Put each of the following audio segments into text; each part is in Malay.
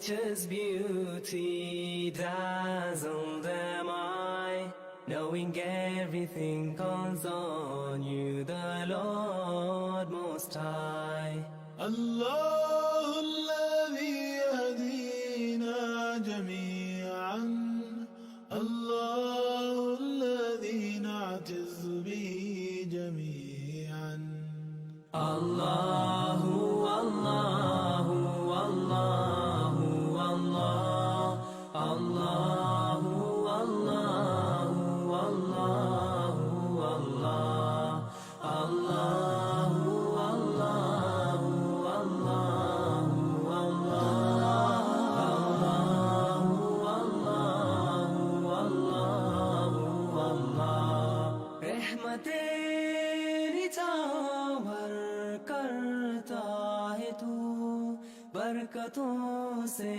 nature's beauty dazzled am I, knowing everything calls on you, the Lord Most High. الله الذي يهدينا جميعا، الله الذي نعتز به جميعا. الله الله الله الله الله الله الله الله الله रहमतें निछावर करता है तू, बरकतों से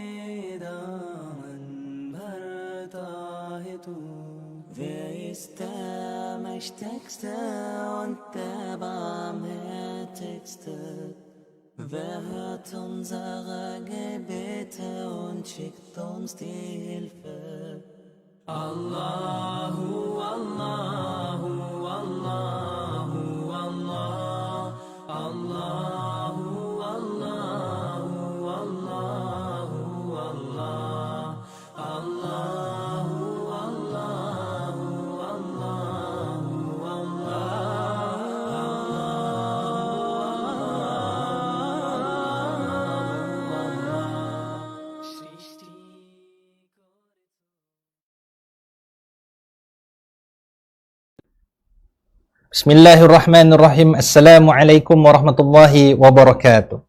दामन भरता है तू. Wer ist der Mächtigste und der Barmherzigste? Wer hört unsere Gebete und schickt uns die Hilfe? Allahu, Allahu, Allahu, Allah, Allahu, Allahu, Allahu, Allah, Allahu, Allahu, Allahu, Srishti. Bismillahirrahmanirrahim. Assalamualaikum warahmatullahi wabarakatuh.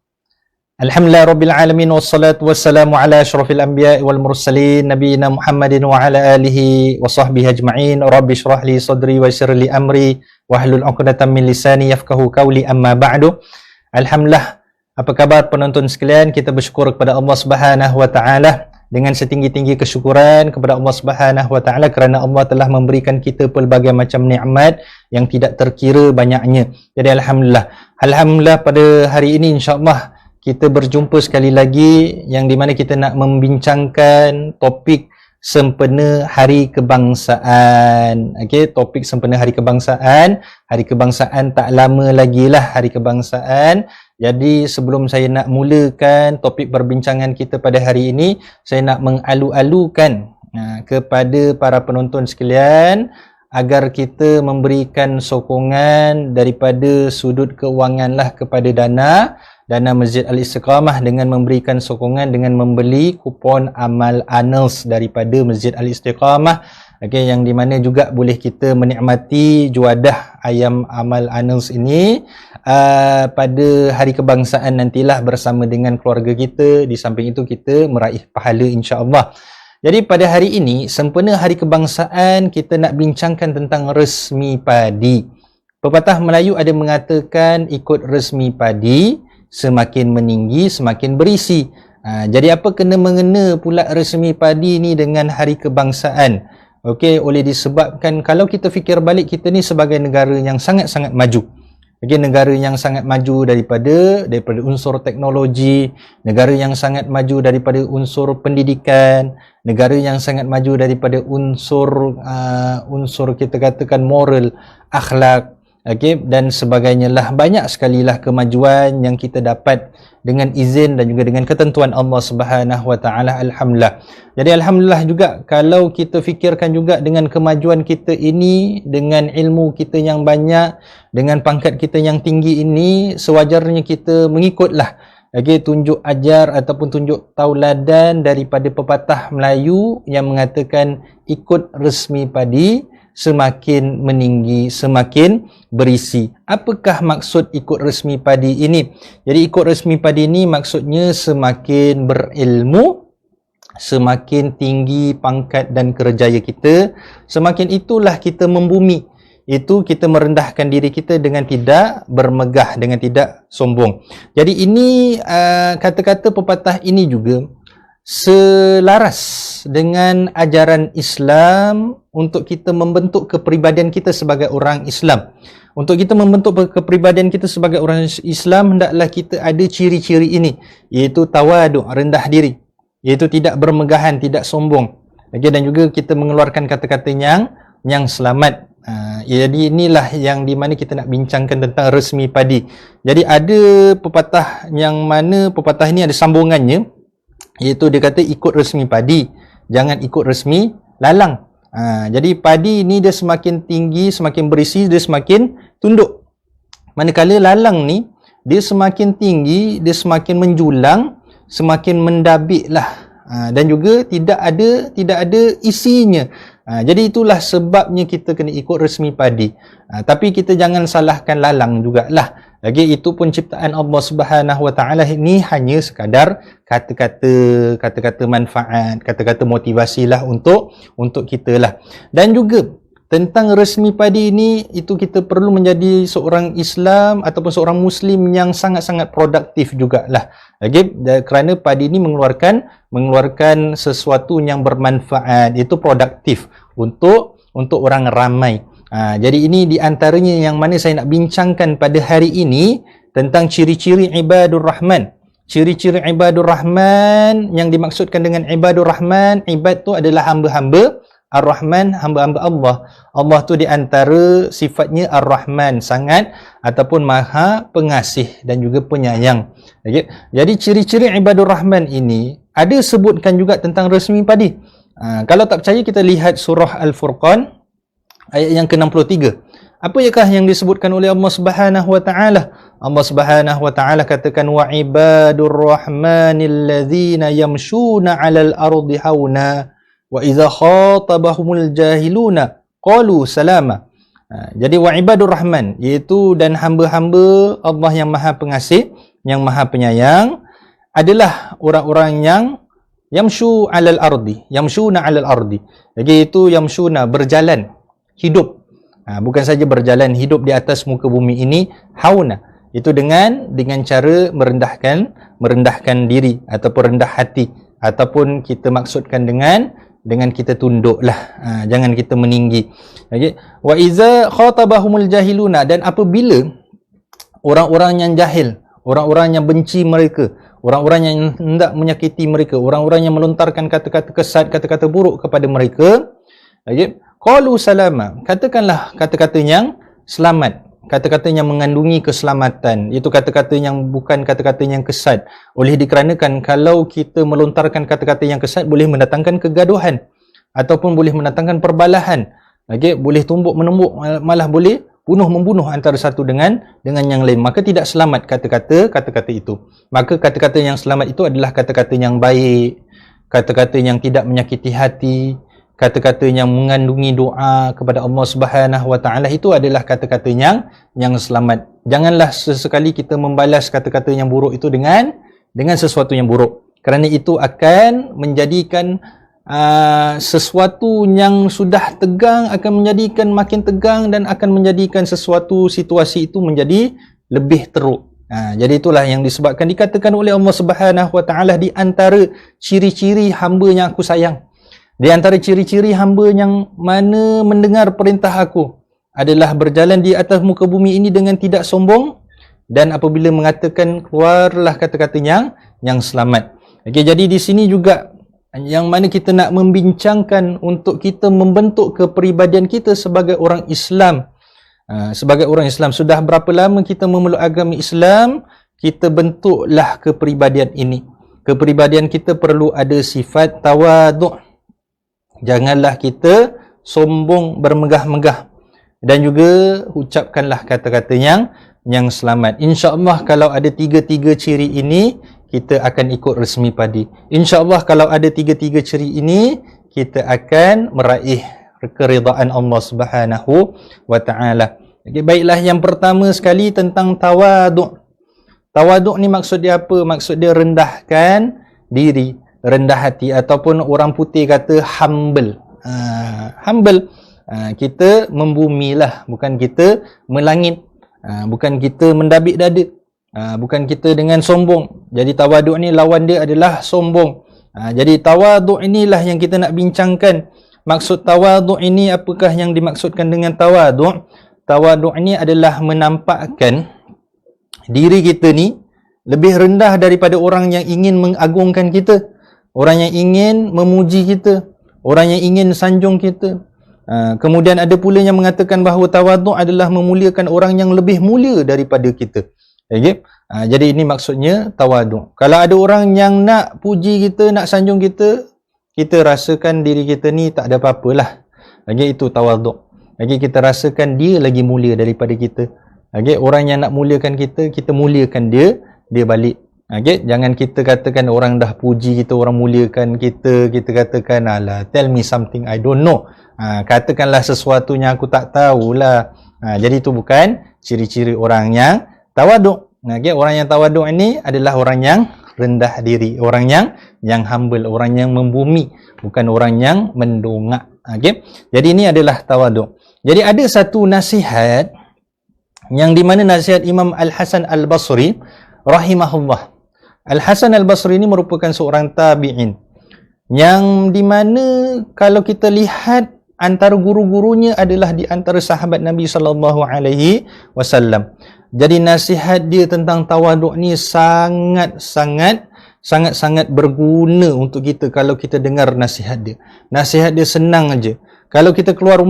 Alhamdulillah rabbil alamin, wassalatu wassalamu ala asyrafil anbiya'i wal mursalin nabiyina Muhammadin wa ala alihi wa sahbihi ajma'in. Rabbi shrah li sadri wa yassir li amri wahlul 'uqdatam min lisani yafqahu qawli, amma ba'du. Alhamdulillah, apa kabar penonton sekalian? Kita bersyukur kepada Allah Subhanahu wa taala dengan setinggi-tinggi kesyukuran kepada Allah Subhanahu wa taala kerana Allah telah memberikan kita pelbagai macam nikmat yang tidak terkira banyaknya. Jadi alhamdulillah pada hari ini insya-Allah kita berjumpa sekali lagi yang di mana kita nak membincangkan topik sempena Hari Kebangsaan. Okey, topik sempena Hari Kebangsaan. Hari Kebangsaan tak lama lagi lah Hari Kebangsaan. Jadi sebelum saya nak mulakan topik perbincangan kita pada hari ini, saya nak mengalu-alukan kepada para penonton sekalian agar kita memberikan sokongan daripada sudut keuangan lah kepada dana Masjid Al-Istiqamah dengan memberikan sokongan dengan membeli kupon amal ANELS daripada Masjid Al-Istiqamah. Okay, yang di mana juga boleh kita menikmati juadah ayam amal ANELS ini pada Hari Kebangsaan nantilah bersama dengan keluarga kita. Di samping itu kita meraih pahala insya-Allah. Jadi pada hari ini sempena Hari Kebangsaan, kita nak bincangkan tentang resmi padi. Pepatah Melayu ada mengatakan ikut resmi padi semakin meninggi semakin berisi. Jadi apa kena mengena pula resmi padi ni dengan Hari Kebangsaan? Okey, oleh disebabkan kalau kita fikir balik, kita ni sebagai negara yang sangat-sangat maju. Okey, negara yang sangat maju daripada unsur teknologi, negara yang sangat maju daripada unsur pendidikan, negara yang sangat maju daripada unsur kita katakan moral, akhlak, okey, dan sebagainya lah. Banyak sekali lah kemajuan yang kita dapat dengan izin dan juga dengan ketentuan Allah Subhanahu wa taala. Alhamdulillah. Jadi alhamdulillah juga kalau kita fikirkan juga dengan kemajuan kita ini, dengan ilmu kita yang banyak, dengan pangkat kita yang tinggi ini, sewajarnya kita mengikutlah tunjuk ajar ataupun tunjuk tauladan daripada pepatah Melayu yang mengatakan ikut resmi padi semakin meninggi semakin berisi. Apakah maksud ikut resmi padi ini? Jadi ikut resmi padi ini maksudnya semakin berilmu, semakin tinggi pangkat dan kerjaya kita, semakin itulah kita membumi. Itu kita merendahkan diri kita dengan tidak bermegah, dengan tidak sombong. Jadi ini kata-kata pepatah ini juga selaras dengan ajaran Islam untuk kita membentuk kepribadian kita sebagai orang Islam. Untuk kita membentuk kepribadian kita sebagai orang Islam, hendaklah kita ada ciri-ciri ini, iaitu tawaduk, rendah diri. iaitu tidak bermegahan, tidak sombong. Okey, dan juga kita mengeluarkan kata-kata yang selamat. Jadi inilah yang di mana kita nak bincangkan tentang resmi padi. Jadi ada pepatah yang mana pepatah ini ada sambungannya, iaitu dia kata ikut resmi padi, jangan ikut resmi lalang. Jadi padi ni dia semakin tinggi, semakin berisi, dia semakin tunduk. Manakala lalang ni dia semakin tinggi, dia semakin menjulang, semakin mendabik lah. Dan juga tidak ada isinya. Jadi itulah sebabnya kita kena ikut resmi padi. Tapi kita jangan salahkan lalang jugalah. Lagi itu pun ciptaan Allah Subhanahu Wa Taala, ini hanya sekadar kata-kata manfaat, kata-kata motivasi lah untuk kita lah. Dan juga tentang resmi padi ini, itu kita perlu menjadi seorang Islam ataupun seorang Muslim yang sangat-sangat produktif jugalah. Lagi kerana padi ini mengeluarkan sesuatu yang bermanfaat, itu produktif untuk orang ramai. Jadi ini di antaranya yang mana saya nak bincangkan pada hari ini, tentang ciri-ciri ibadur rahman. Ciri-ciri ibadur rahman, yang dimaksudkan dengan ibadur rahman, ibad tu adalah hamba-hamba Ar-Rahman, hamba-hamba Allah. Allah tu di antara sifatnya Ar-Rahman, sangat ataupun maha pengasih dan juga penyayang. Okay. Jadi ciri-ciri ibadur rahman ini ada sebutkan juga tentang resmi padi. Kalau tak percaya, kita lihat surah Al-Furqan ayat yang ke-63. Apa yakah yang disebutkan oleh Allah Subhanahu Wa Taala? Allah Subhanahu Wa Taala katakan, wa ibadur rahmanil ladzina yamshuna 'alal ardi hauna wa idza khatabahumul jahiluna qalu salama. Jadi wa ibadur rahman, iaitu dan hamba-hamba Allah yang maha pengasih, yang maha penyayang, adalah orang-orang yang yamshu 'alal ardi, yamshuna 'alal ardi. Jadi itu yamshuna, berjalan, hidup. Bukan saja berjalan, hidup di atas muka bumi ini, hauna, itu dengan cara merendahkan diri ataupun rendah hati, ataupun kita maksudkan dengan kita tunduklah, jangan kita meninggi. Okey. Wa iza khatabahumul jahiluna, dan apabila orang-orang yang jahil, orang-orang yang benci mereka, orang-orang yang hendak menyakiti mereka, orang-orang yang melontarkan kata-kata kesat, kata-kata buruk kepada mereka, okey, qalu salama, katakanlah kata-kata yang selamat, kata-kata yang mengandungi keselamatan. Itu kata-kata yang bukan kata-kata yang kesat. Oleh dikarenakan kalau kita melontarkan kata-kata yang kesat, boleh mendatangkan kegaduhan ataupun boleh mendatangkan perbalahan. Okey, boleh tumbuk menumbuk, malah boleh bunuh-membunuh antara satu dengan yang lain. Maka tidak selamat kata-kata itu. Maka kata-kata yang selamat itu adalah kata-kata yang baik, kata-kata yang tidak menyakiti hati, kata-kata yang mengandungi doa kepada Allah Subhanahu Wa Taala, itu adalah kata-kata yang selamat. Janganlah sesekali kita membalas kata-kata yang buruk itu dengan sesuatu yang buruk, kerana itu akan menjadikan sesuatu yang sudah tegang akan menjadikan makin tegang, dan akan menjadikan sesuatu situasi itu menjadi lebih teruk. Jadi itulah yang disebabkan dikatakan oleh Allah Subhanahu Wa Taala, di antara ciri-ciri hamba yang aku sayang, di antara ciri-ciri hamba yang mana mendengar perintah aku, adalah berjalan di atas muka bumi ini dengan tidak sombong, dan apabila mengatakan, keluarlah kata-kata yang selamat. Okey, jadi di sini juga yang mana kita nak membincangkan untuk kita membentuk kepribadian kita sebagai orang Islam. Sebagai orang Islam, sudah berapa lama kita memeluk agama Islam, kita bentuklah kepribadian ini. Kepribadian kita perlu ada sifat tawaduk. Janganlah kita sombong, bermegah-megah, dan juga ucapkanlah kata-kata yang selamat. InsyaAllah kalau ada tiga-tiga ciri ini, kita akan ikut resmi padi. InsyaAllah kalau ada tiga-tiga ciri ini, kita akan meraih keridaan Allah Subhanahu Wa Taala. Okay, baiklah, yang pertama sekali tentang tawaduk. Tawaduk ni maksud dia apa? Maksud dia rendahkan diri, rendah hati, ataupun orang putih kata humble. Humble, kita membumilah, bukan kita melangit, bukan kita mendabik dada, bukan kita dengan sombong. Jadi tawaduk ni lawan dia adalah sombong. Jadi tawaduk inilah yang kita nak bincangkan. Maksud tawaduk ini, apakah yang dimaksudkan dengan tawaduk? Tawaduk ini adalah menampakkan diri kita ni lebih rendah daripada orang yang ingin mengagungkan kita. orang yang ingin memuji kita, orang yang ingin sanjung kita. Kemudian ada pula yang mengatakan bahawa tawaduk adalah memuliakan orang yang lebih mulia daripada kita. Okay? Jadi ini maksudnya tawaduk. Kalau ada orang yang nak puji kita, nak sanjung kita, kita rasakan diri kita ni tak ada apa-apalah. Okay? Itu tawaduk. Okay? Kita rasakan dia lagi mulia daripada kita. Okay? Orang yang nak muliakan kita, kita muliakan dia balik. Okay? Jangan kita katakan orang dah puji kita, orang muliakan kita, kita katakan, alah, tell me something I don't know. Katakanlah sesuatu yang aku tak tahulah. Jadi itu bukan ciri-ciri orang yang tawaduk. Okay? Orang yang tawaduk ini adalah orang yang rendah diri, orang yang humble, orang yang membumi, bukan orang yang mendongak. Okay? Jadi ini adalah tawaduk. Jadi ada satu nasihat yang di mana nasihat Imam Al-Hasan Al-Basri rahimahullah. Al-Hasan Al-Basri ini merupakan seorang tabi'in yang di mana kalau kita lihat antara guru-gurunya adalah di antara sahabat Nabi sallallahu alaihi wasallam. Jadi nasihat dia tentang tawaduk ni sangat-sangat berguna untuk kita kalau kita dengar nasihat dia. Nasihat dia senang aja. Kalau kita keluar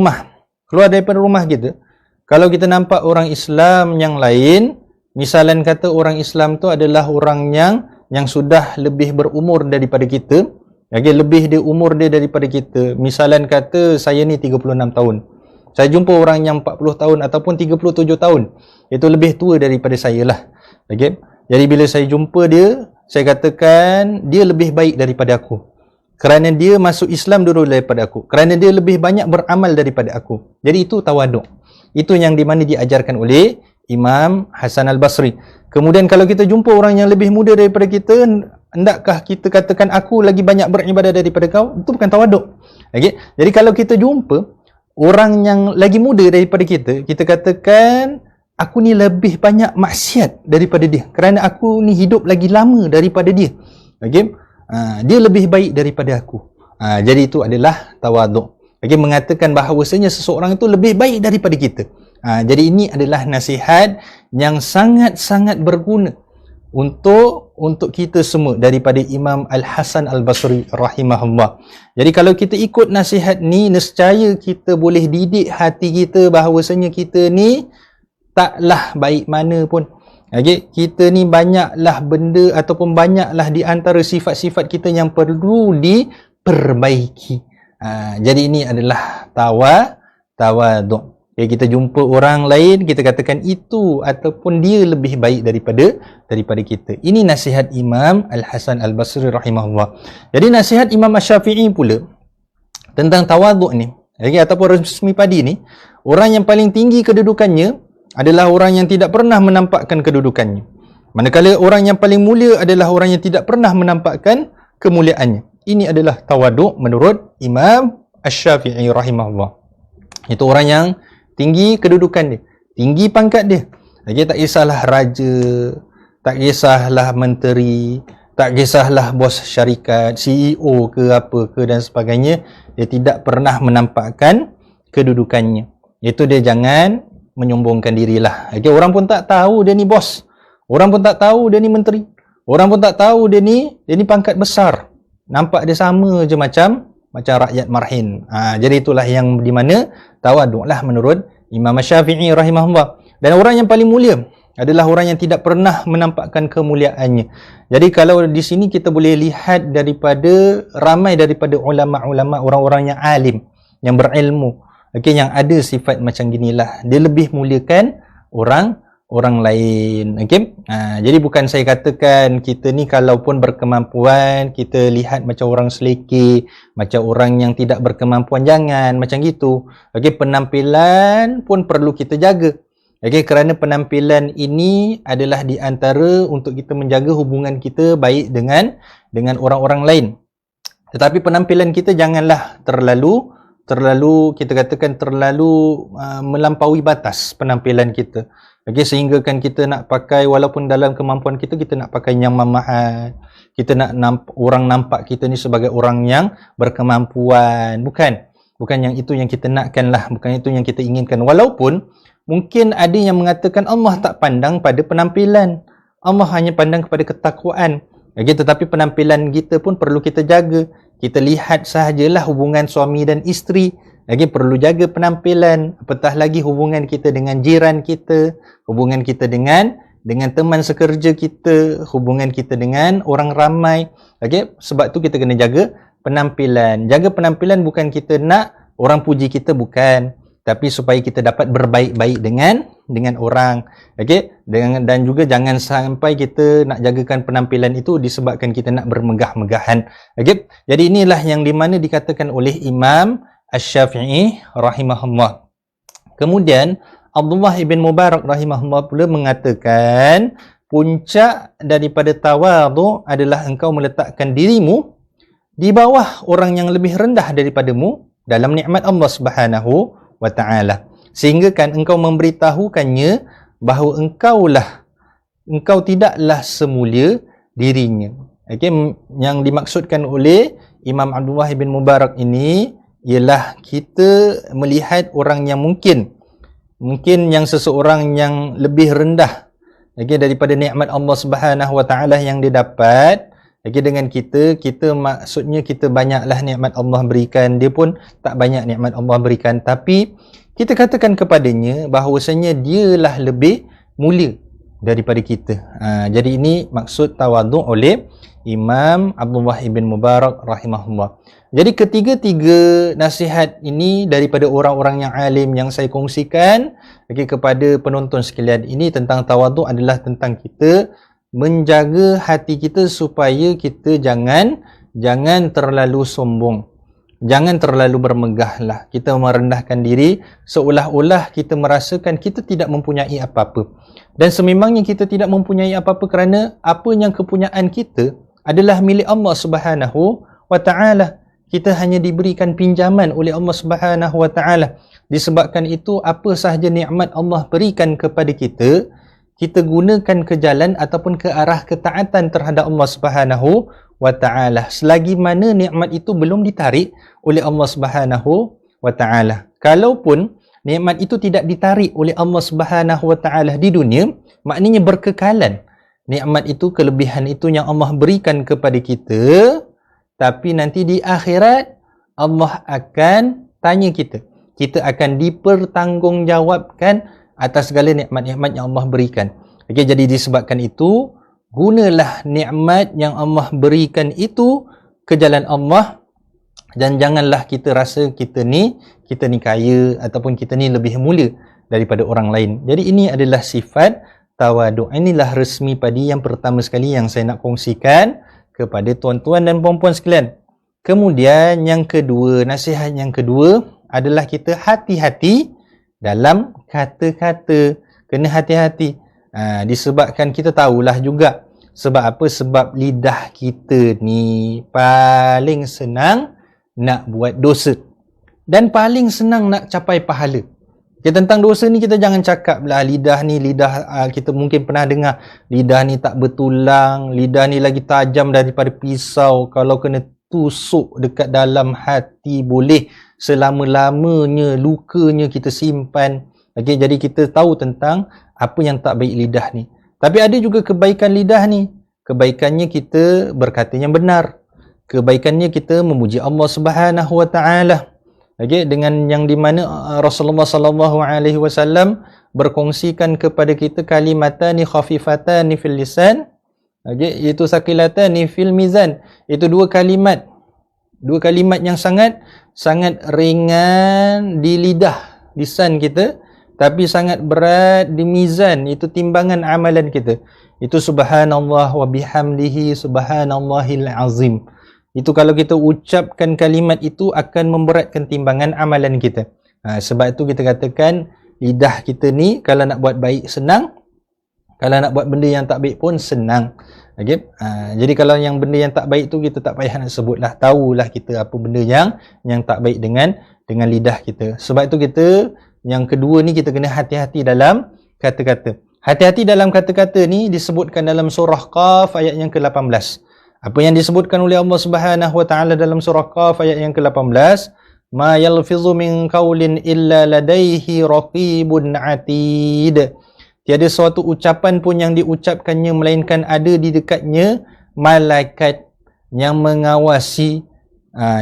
daripada rumah kita, kalau kita nampak orang Islam yang lain, misalan kata orang Islam tu adalah orang yang sudah lebih berumur daripada kita, lebih dia umur dia daripada kita. Misalan kata saya ni 36 tahun. Saya jumpa orang yang 40 tahun ataupun 37 tahun. Itu lebih tua daripada saya lah. Okay? Jadi bila saya jumpa dia, saya katakan dia lebih baik daripada aku. Kerana dia masuk Islam dulu daripada aku. Kerana dia lebih banyak beramal daripada aku. Jadi itu tawaduk. Itu yang di mana diajarkan oleh Imam Hasan Al-Basri. Kemudian kalau kita jumpa orang yang lebih muda daripada kita, hendakkah kita katakan aku lagi banyak beribadah daripada kau? Itu bukan tawaduk. Okay? Jadi kalau kita jumpa orang yang lagi muda daripada kita, kita katakan aku ni lebih banyak maksiat daripada dia. Kerana aku ni hidup lagi lama daripada dia. Okay? Dia lebih baik daripada aku. Jadi itu adalah tawaduk. Okay? Mengatakan bahawasanya seseorang itu lebih baik daripada kita. Jadi ini adalah nasihat yang sangat-sangat berguna untuk kita semua daripada Imam Al-Hasan Al-Basri rahimahullah. Jadi kalau kita ikut nasihat ni, nescaya kita boleh didik hati kita bahawasanya kita ni taklah baik mana pun. Okay? Kita ni banyaklah benda ataupun banyaklah di antara sifat-sifat kita yang perlu diperbaiki. Jadi ini adalah tawaduk. Okay, kita jumpa orang lain, kita katakan itu ataupun dia lebih baik daripada kita. Ini nasihat Imam Al-Hasan Al-Basri rahimahullah. Jadi nasihat Imam Asy-Syafi'i pula tentang tawaduk ni, okay, ataupun resmi padi ni, orang yang paling tinggi kedudukannya adalah orang yang tidak pernah menampakkan kedudukannya. Manakala orang yang paling mulia adalah orang yang tidak pernah menampakkan kemuliaannya. Ini adalah tawaduk menurut Imam Asy-Syafi'i rahimahullah. Itu orang yang tinggi kedudukan dia, tinggi pangkat dia. Okay, tak kisahlah raja, tak kisahlah menteri, tak kisahlah bos syarikat, CEO ke apa ke dan sebagainya, dia tidak pernah menampakkan kedudukannya. Itu dia jangan menyombongkan dirilah. Okay, orang pun tak tahu dia ni bos. Orang pun tak tahu dia ni menteri. Orang pun tak tahu dia ni pangkat besar. Nampak dia sama je macam rakyat marhin. Jadi itulah yang di mana tawaduklah menurut Imam Asy-Syafi'i rahimahullah. Dan orang yang paling mulia adalah orang yang tidak pernah menampakkan kemuliaannya. Jadi kalau di sini kita boleh lihat daripada ramai daripada ulama-ulama, orang-orang yang alim, yang berilmu, okay, yang ada sifat macam ginilah. Dia lebih muliakan orang lain. Okay? Jadi bukan saya katakan kita ni kalaupun berkemampuan, kita lihat macam orang selekeh, macam orang yang tidak berkemampuan, jangan macam gitu. Okay? Penampilan pun perlu kita jaga. Okay? Kerana penampilan ini adalah di antara untuk kita menjaga hubungan kita baik dengan orang-orang lain. Tetapi penampilan kita janganlah terlalu kita katakan terlalu melampaui batas penampilan kita. Okay, sehingga kan kita nak pakai, walaupun dalam kemampuan kita, kita nak pakai yang mahal. Kita nak orang nampak kita ni sebagai orang yang berkemampuan. Bukan yang itu yang kita nakkan lah. Bukan itu yang kita inginkan. Walaupun mungkin ada yang mengatakan Allah tak pandang pada penampilan. Allah hanya pandang kepada ketakwaan. Okey, tetapi penampilan kita pun perlu kita jaga. Kita lihat sahajalah hubungan suami dan isteri. Okey, perlu jaga penampilan. Apatah lagi hubungan kita dengan jiran kita, hubungan kita dengan teman sekerja kita, hubungan kita dengan orang ramai. Okey, sebab tu kita kena jaga penampilan. Jaga penampilan bukan kita nak orang puji kita, bukan, tapi supaya kita dapat berbaik-baik dengan orang. Okey, dan juga jangan sampai kita nak jagakan penampilan itu disebabkan kita nak bermegah-megahan. Okey, jadi inilah yang di mana dikatakan oleh Imam Asy-Syafi'i rahimahullah. Kemudian Abdullah ibn Mubarak rahimahullah pula mengatakan puncak daripada tawadhu adalah engkau meletakkan dirimu di bawah orang yang lebih rendah daripadamu dalam nikmat Allah Subhanahu wa taala, sehingga kan engkau memberitahukannya bahawa engkau tidaklah semulia dirinya. Okey, yang dimaksudkan oleh Imam Abdullah bin Mubarak ini ialah kita melihat orang yang mungkin yang seseorang yang lebih rendah, okey, daripada nikmat Allah Subhanahu wa taala yang dia dapat. Okey, dengan kita maksudnya kita banyaklah nikmat Allah berikan, dia pun tak banyak nikmat Allah berikan, tapi kita katakan kepadanya bahawasanya dialah lebih mulia daripada kita. Jadi ini maksud tawadhu oleh Imam Abdullah ibn Mubarak rahimahullah. Jadi ketiga-tiga nasihat ini daripada orang-orang yang alim yang saya kongsikan kepada penonton sekalian ini tentang tawadhu adalah tentang kita menjaga hati kita supaya kita jangan terlalu sombong. Jangan terlalu bermegahlah. Kita merendahkan diri seolah-olah kita merasakan kita tidak mempunyai apa-apa. Dan sememangnya kita tidak mempunyai apa-apa kerana apa yang kepunyaan kita adalah milik Allah Subhanahu wa taala. Kita hanya diberikan pinjaman oleh Allah Subhanahu wa taala. Disebabkan itu apa sahaja nikmat Allah berikan kepada kita, kita gunakan ke jalan ataupun ke arah ketaatan terhadap Allah Subhanahu wa taala selagi mana nikmat itu belum ditarik oleh Allah Subhanahu wa taala. Kalaupun nikmat itu tidak ditarik oleh Allah Subhanahu wa taala di dunia, maknanya berkekalan. Nikmat itu, kelebihan itu yang Allah berikan kepada kita, tapi nanti di akhirat Allah akan tanya kita. Kita akan dipertanggungjawabkan atas segala nikmat-nikmat yang Allah berikan. Okey, jadi disebabkan itu gunalah nikmat yang Allah berikan itu ke jalan Allah, dan janganlah kita rasa kita ni kaya ataupun kita ni lebih mulia daripada orang lain. Jadi ini adalah sifat tawaduk. Inilah resmi padi yang pertama sekali yang saya nak kongsikan kepada tuan-tuan dan puan-puan sekalian. Kemudian yang kedua, nasihat yang kedua adalah kita hati-hati dalam kata-kata. Kena hati-hati. Disebabkan kita tahulah juga sebab apa? Sebab lidah kita ni paling senang nak buat dosa dan paling senang nak capai pahala. Tentang dosa ni kita jangan cakap lah lidah ni, kita mungkin pernah dengar lidah ni tak bertulang, lidah ni lagi tajam daripada pisau, kalau kena tusuk dekat dalam hati boleh selama-lamanya lukanya kita simpan. Okay, jadi kita tahu tentang apa yang tak baik lidah ni. Tapi ada juga kebaikan lidah ni. Kebaikannya kita berkata yang benar. Kebaikannya kita memuji Allah Subhanahu wa taala. Okay, dengan yang di mana Rasulullah sallallahu alaihi wasallam berkongsikan kepada kita kalimatani khafifatani fil lisan, okay, iaitu saqilatani fil mizan. Itu dua kalimat yang sangat ringan di lidah, lisan kita, tapi sangat berat di mizan, itu timbangan amalan kita. Itu subhanallah wa bihamdihi subhanallahil azim. Itu kalau kita ucapkan kalimat itu akan memberatkan timbangan amalan kita. Sebab itu kita katakan lidah kita ni kalau nak buat baik senang, kalau nak buat benda yang tak baik pun senang. Okay? Jadi kalau yang benda yang tak baik tu kita tak payah nak sebutlah. Tahulah kita apa benda yang tak baik dengan lidah kita. Sebab itu kita yang kedua ni kita kena hati-hati dalam kata-kata. Hati-hati dalam kata-kata ni disebutkan dalam surah Qaf ayat yang ke-18. Apa yang disebutkan oleh Allah Subhanahu wa taala dalam surah Qaf ayat yang ke-18, ma yalfizu min qaulin illa ladaihi raqibun atid. Tiada suatu ucapan pun yang diucapkannya melainkan ada di dekatnya malaikat yang mengawasi,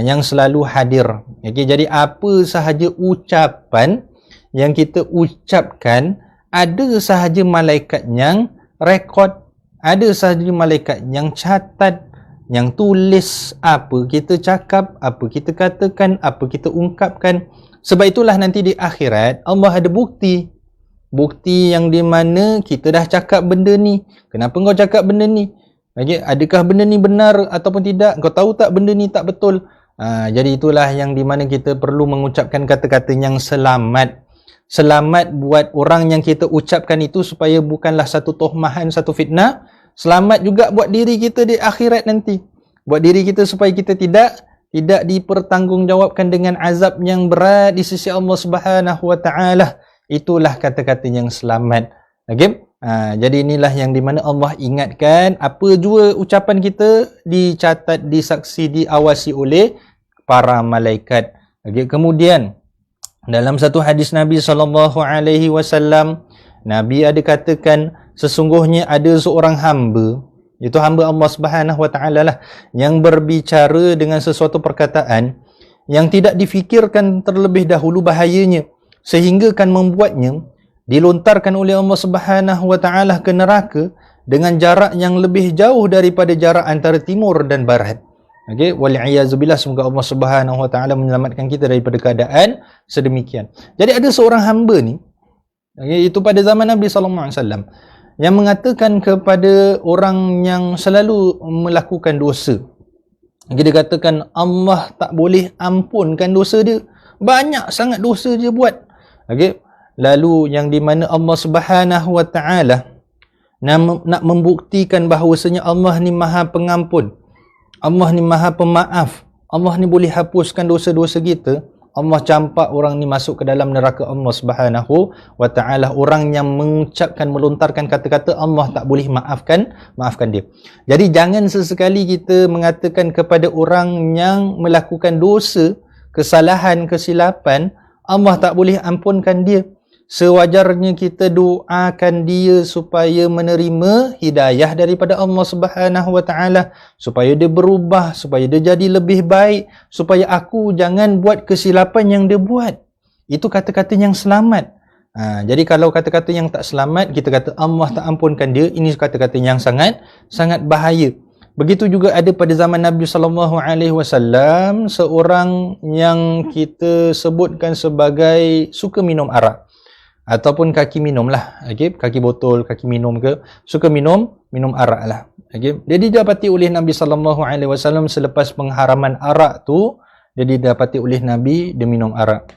yang selalu hadir. Okey, jadi apa sahaja ucapan yang kita ucapkan, ada sahaja malaikat yang rekod, ada sahaja malaikat yang catat, yang tulis apa kita cakap, apa kita katakan, apa kita ungkapkan. Sebab itulah nanti di akhirat Allah ada bukti. Bukti yang di mana kita dah cakap benda ni. Kenapa kau cakap benda ni? Okay, adakah benda ni benar ataupun tidak? Kau tahu tak benda ni tak betul? Jadi itulah yang di mana kita perlu mengucapkan kata-kata yang selamat. Selamat buat orang yang kita ucapkan itu supaya bukanlah satu tohmahan, satu fitnah. Selamat juga buat diri kita di akhirat nanti. Buat diri kita supaya kita tidak dipertanggungjawabkan dengan azab yang berat di sisi Allah Subhanahu wa taala. Itulah kata-kata yang selamat. Okey? Jadi inilah yang di mana Allah ingatkan, apa jua ucapan kita dicatat, disaksi, diawasi oleh para malaikat. Okey, kemudian dalam satu hadis Nabi SAW, Nabi ada katakan, sesungguhnya ada seorang hamba, itu hamba Allah Subhanahu wa taala lah, yang berbicara dengan sesuatu perkataan yang tidak difikirkan terlebih dahulu bahayanya, sehingga kan membuatnya dilontarkan oleh Allah Subhanahu wa taala ke neraka dengan jarak yang lebih jauh daripada jarak antara timur dan barat. Okey, wal iazubillah, semoga Allah Subhanahu wa taala menyelamatkan kita daripada keadaan sedemikian. Jadi ada seorang hamba ni, okay, itu pada zaman Nabi sallallahu alaihi wasallam, yang mengatakan kepada orang yang selalu melakukan dosa. Okay, dia katakan Allah tak boleh ampunkan dosa dia. Banyak sangat dosa dia buat. Okey, lalu yang di mana Allah Subhanahu wa taala nak membuktikan bahawasanya Allah ni Maha Pengampun, Allah ni Maha Pemaaf, Allah ni boleh hapuskan dosa-dosa kita. Allah campak orang ni masuk ke dalam neraka Allah Subhanahu wa taala. Orang yang mengucapkan, melontarkan kata-kata Allah tak boleh maafkan dia. Jadi jangan sesekali kita mengatakan kepada orang yang melakukan dosa, kesalahan, kesilapan, Allah tak boleh ampunkan dia. Sewajarnya kita doakan dia supaya menerima hidayah daripada Allah Subhanahu wa taala, supaya dia berubah, supaya dia jadi lebih baik, supaya aku jangan buat kesilapan yang dia buat. Itu kata-kata yang selamat. Jadi kalau kata-kata yang tak selamat, kita kata Allah tak ampunkan dia, ini kata-kata yang sangat bahaya. Begitu juga ada pada zaman Nabi SAW seorang yang kita sebutkan sebagai suka minum arak ataupun kaki minum lah. Okay? Kaki botol, kaki minum ke, suka minum arak lah. Okay? Dia didapati oleh Nabi SAW selepas pengharaman arak tu, dia didapati oleh Nabi dia minum arak.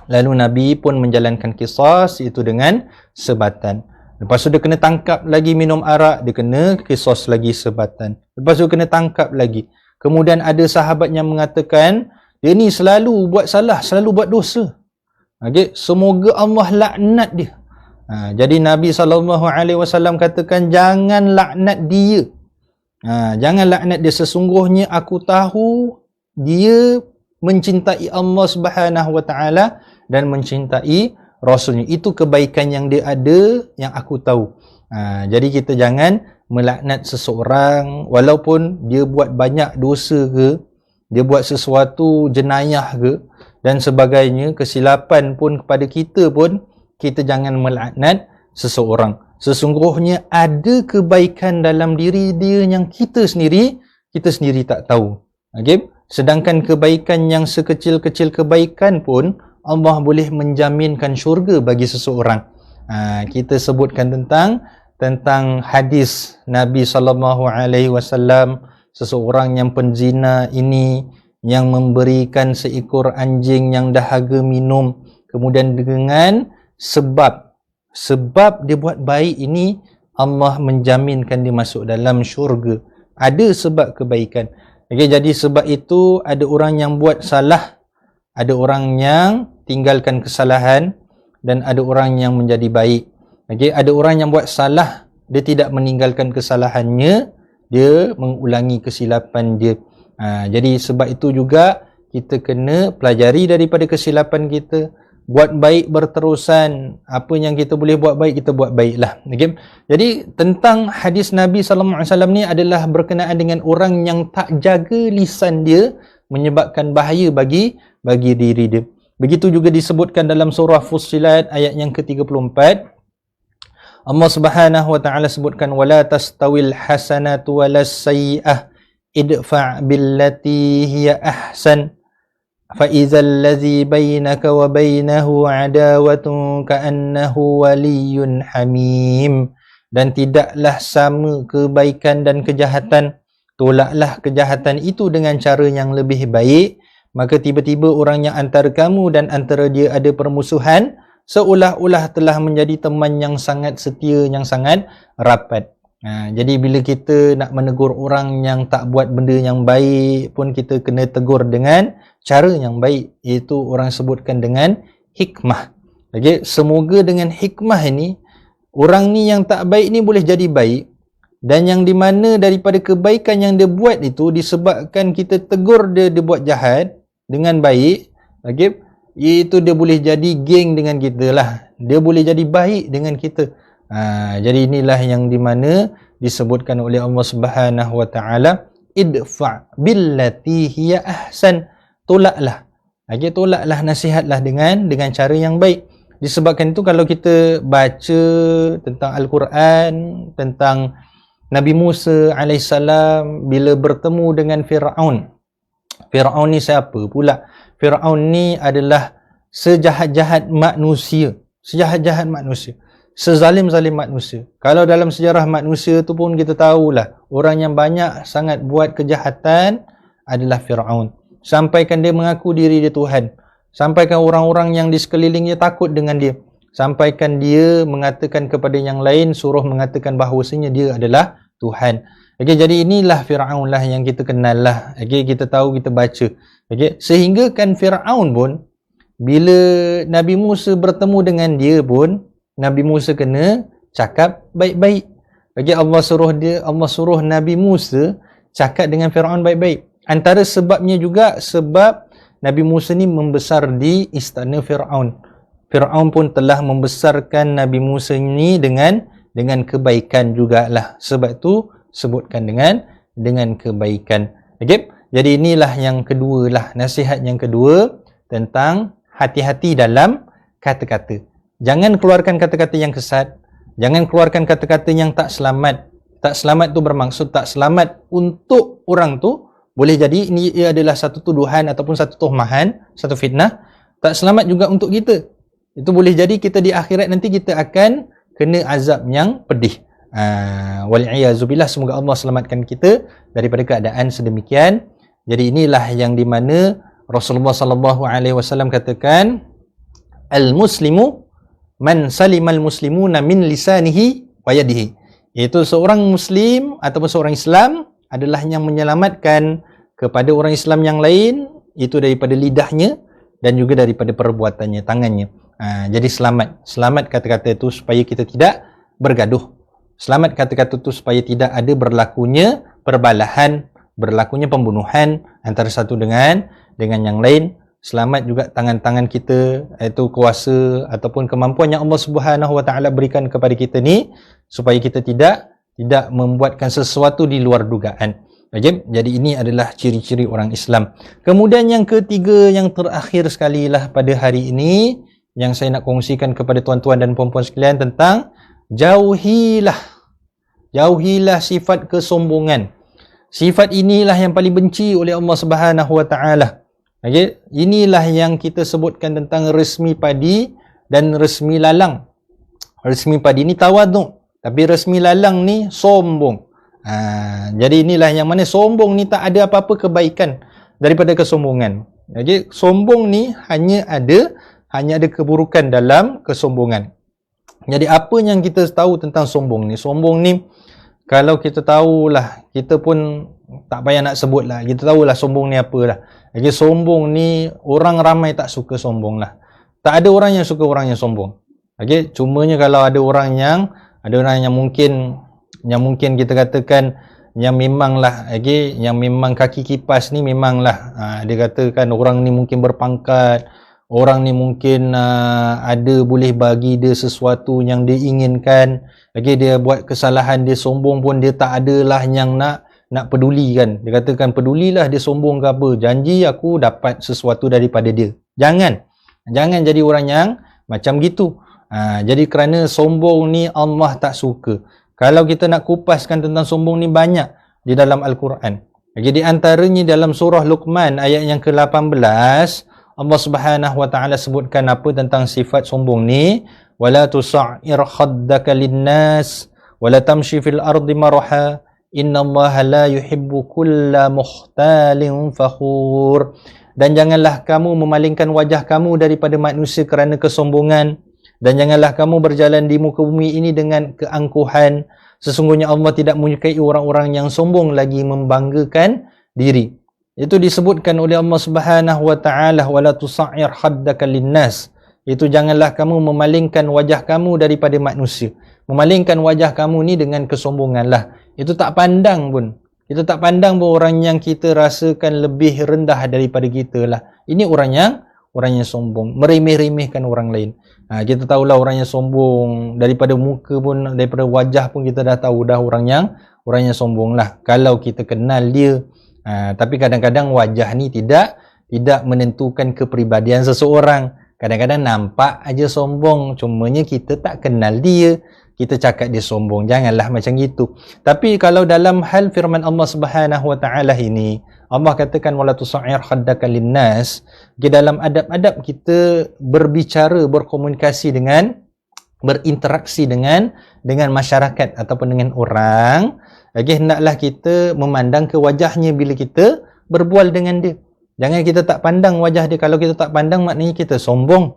Lalu Nabi pun menjalankan qisas, iaitu dengan sebatan. Lepas tu dia kena tangkap lagi minum arak, dia kena qisas lagi sebatan. Lepas tu kena tangkap lagi. Kemudian ada sahabat yang mengatakan, dia ni selalu buat salah, selalu buat dosa. Okay? Semoga Allah laknat dia. Jadi Nabi SAW katakan, jangan laknat dia. Jangan laknat dia. Sesungguhnya aku tahu dia mencintai Allah Subhanahu wa taala dan mencintai Rasulnya. Itu kebaikan yang dia ada, yang aku tahu. Jadi kita jangan melaknat seseorang walaupun dia buat banyak dosa ke, dia buat sesuatu jenayah ke dan sebagainya, kesilapan pun kepada kita pun, kita jangan melaknat seseorang. Sesungguhnya ada kebaikan dalam diri dia yang kita sendiri tak tahu. Okay? Sedangkan kebaikan yang sekecil-kecil kebaikan pun Allah boleh menjaminkan syurga bagi seseorang. Kita sebutkan tentang hadis Nabi SAW, seseorang yang penzina ini, yang memberikan seekor anjing yang dahaga minum, kemudian dengan sebab dia buat baik ini, Allah menjaminkan dia masuk dalam syurga. Ada sebab kebaikan. Okay, jadi sebab itu ada orang yang buat salah, ada orang yang tinggalkan kesalahan, dan ada orang yang menjadi baik. Okay, ada orang yang buat salah, dia tidak meninggalkan kesalahannya, dia mengulangi kesilapan dia. Jadi sebab itu juga kita kena pelajari daripada kesilapan kita. buat baik berterusan. Apa yang kita boleh buat baik, kita buat baiklah. Okay? Jadi tentang hadis Nabi SAW ni adalah berkenaan dengan orang yang tak jaga lisan dia, menyebabkan bahaya bagi diri dia. Begitu juga disebutkan dalam surah Fussilat ayat yang ke-34. Allah Subhanahu wa taala sebutkan wala tastawil hasanatu walas sayyi'ah idfa' billati hiya ahsan fa idzal ladzi bainaka wa bainahu adawatun ka'annahu waliyyun hamim. Dan tidaklah sama kebaikan dan kejahatan, tolaklah kejahatan itu dengan cara yang lebih baik, maka tiba-tiba orang yang antara kamu dan antara dia ada permusuhan, seolah-olah telah menjadi teman yang sangat setia, yang sangat rapat. Jadi bila kita nak menegur orang yang tak buat benda yang baik pun, kita kena tegur dengan cara yang baik, iaitu orang sebutkan dengan hikmah. Okay? Semoga dengan hikmah ini, orang ni yang tak baik ni boleh jadi baik, dan yang di mana daripada kebaikan yang dia buat itu, disebabkan kita tegur dia buat jahat dengan baik, okay? Itu dia boleh jadi geng dengan kita lah, dia boleh jadi baik dengan kita. Jadi inilah yang di mana disebutkan oleh Allah Subhanahu wa taala, idfa' billati hiya ahsan, tolaklah. Tolaklah, nasihatlah dengan cara yang baik. Disebabkan itu kalau kita baca tentang Al-Quran, tentang Nabi Musa alaihissalam bila bertemu dengan Fir'aun. Fir'aun ni siapa pula? Fir'aun ni adalah sejahat-jahat manusia, sezalim-zalim manusia. Kalau dalam sejarah manusia tu pun kita tahulah, orang yang banyak sangat buat kejahatan adalah Fir'aun. Sampaikan dia mengaku diri dia Tuhan, sampaikan orang-orang yang di sekelilingnya takut dengan dia, sampaikan dia mengatakan kepada yang lain, suruh mengatakan bahawasanya dia adalah Tuhan. Jadi inilah Fir'aun lah yang kita kenal lah. Kita tahu, kita baca. Sehingga kan Fir'aun pun, bila Nabi Musa bertemu dengan dia pun, Nabi Musa kena cakap baik-baik. Allah suruh Nabi Musa cakap dengan Fir'aun baik-baik. Antara sebabnya juga sebab Nabi Musa ni membesar di istana Fir'aun. Fir'aun pun telah membesarkan Nabi Musa ni dengan kebaikan jugalah. Sebab tu sebutkan dengan kebaikan. Jadi inilah yang kedua lah, nasihat yang kedua tentang hati-hati dalam kata-kata. Jangan keluarkan kata-kata yang kesat, jangan keluarkan kata-kata yang tak selamat. Tak selamat tu bermaksud tak selamat untuk orang tu, boleh jadi ini adalah satu tuduhan ataupun satu tuhmahan, satu fitnah. Tak selamat juga untuk kita. Itu boleh jadi kita di akhirat nanti kita akan kena azab yang pedih. Wal'iyazubillah, semoga Allah selamatkan kita daripada keadaan sedemikian. Jadi inilah yang di mana Rasulullah sallallahu alaihi wasallam katakan, al-muslimu man salimal muslimuna min lisanihi wa yadihi. Iaitu seorang muslim ataupun seorang Islam adalah yang menyelamatkan kepada orang Islam yang lain, itu daripada lidahnya dan juga daripada perbuatannya, tangannya. Jadi selamat kata-kata itu supaya kita tidak bergaduh. Selamat kata-kata itu supaya tidak ada berlakunya perbalahan, berlakunya pembunuhan antara satu dengan yang lain. Selamat juga tangan-tangan kita, iaitu kuasa ataupun kemampuan yang Allah Subhanahu wa taala berikan kepada kita ni, supaya kita tidak membuatkan sesuatu di luar dugaan. Jadi ini adalah ciri-ciri orang Islam. Kemudian yang ketiga, yang terakhir sekali lah pada hari ini, yang saya nak kongsikan kepada tuan-tuan dan puan-puan sekalian tentang jauhilah sifat kesombongan. Sifat inilah yang paling benci oleh Allah Subhanahu wa taala. Inilah yang kita sebutkan tentang resmi padi dan resmi lalang. Resmi padi ni tawaduk, tapi resmi lalang ni sombong. Jadi inilah yang mana sombong ni tak ada apa-apa kebaikan daripada kesombongan. Sombong ni hanya ada keburukan dalam kesombongan. Jadi apa yang kita tahu tentang sombong ni? Sombong ni kalau kita tahulah, kita pun tak payah nak sebut lah, kita tahulah sombong ni apa lah. Sombong ni orang ramai tak suka sombong lah. Tak ada orang yang suka orang yang sombong. Cumanya kalau ada orang yang mungkin kita katakan yang memanglah yang memang kaki kipas ni memanglah dia katakan orang ni mungkin berpangkat, Orang ni mungkin ada boleh bagi dia sesuatu yang dia inginkan. Lagi dia buat kesalahan, dia sombong pun dia tak adalah yang nak peduli kan. Dia katakan pedulilah dia sombong ke apa. Janji aku dapat sesuatu daripada dia. Jangan jadi orang yang macam gitu. Jadi kerana sombong ni Allah tak suka. Kalau kita nak kupaskan tentang sombong ni banyak di dalam Al-Quran. Jadi antaranya dalam surah Luqman ayat yang ke-18, Allah Subhanahu wa taala sebutkan apa tentang sifat sombong ni, wala tusa'ir khaddaka linnas wala tamshi fil ardi maraha innallaha la yuhibbu kulla mukhtalin fakhur. Dan janganlah kamu memalingkan wajah kamu daripada manusia kerana kesombongan, dan janganlah kamu berjalan di muka bumi ini dengan keangkuhan. Sesungguhnya Allah tidak menyukai orang-orang yang sombong lagi membanggakan diri. Itu disebutkan oleh Allah Subhanahu wa taala, wala tusa'ir khaddaka linnas. Itu janganlah kamu memalingkan wajah kamu daripada manusia. Memalingkan wajah kamu ni dengan kesombonganlah. Itu tak pandang pun. Kita tak pandang pun orang yang kita rasakan lebih rendah daripada kita lah. Ini orang yang sombong, meremeh-remehkan orang lain. Kita tahulah orang yang sombong daripada muka pun, daripada wajah pun kita dah tahu dah orang yang sombong lah kalau kita kenal dia. Tapi kadang-kadang wajah ni tidak menentukan kepribadian seseorang. Kadang-kadang nampak aja sombong, cumanya kita tak kenal dia, kita cakap dia sombong. Janganlah macam gitu. Tapi kalau dalam hal firman Allah Subhanahu wa taala ini, Allah katakan wala tusa'ir khaddaka linnas. Di dalam adab-adab kita berbicara, berkomunikasi dengan, berinteraksi dengan masyarakat ataupun dengan orang, hendaklah kita memandang ke wajahnya bila kita berbual dengan dia. Jangan kita tak pandang wajah dia. Kalau kita tak pandang maknanya kita sombong.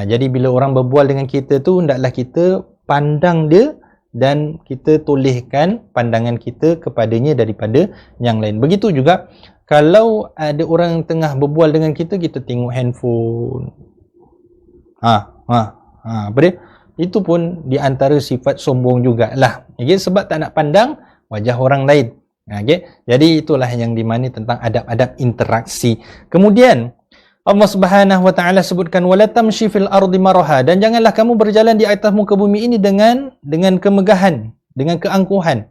Jadi bila orang berbual dengan kita tu, hendaklah kita pandang dia dan kita tolehkan pandangan kita kepadanya daripada yang lain. Begitu juga kalau ada orang tengah berbual dengan kita, kita tengok handphone. Apa dia? Itu pun di antara sifat sombong jugalah. Okay? Sebab tak nak pandang wajah orang lain. Okay? Jadi itulah yang dimana tentang adab-adab interaksi. Kemudian Allah Subhanahu wa taala sebutkan wala tamshi fil ardi maraha, dan janganlah kamu berjalan di atas muka bumi ini dengan kemegahan, dengan keangkuhan.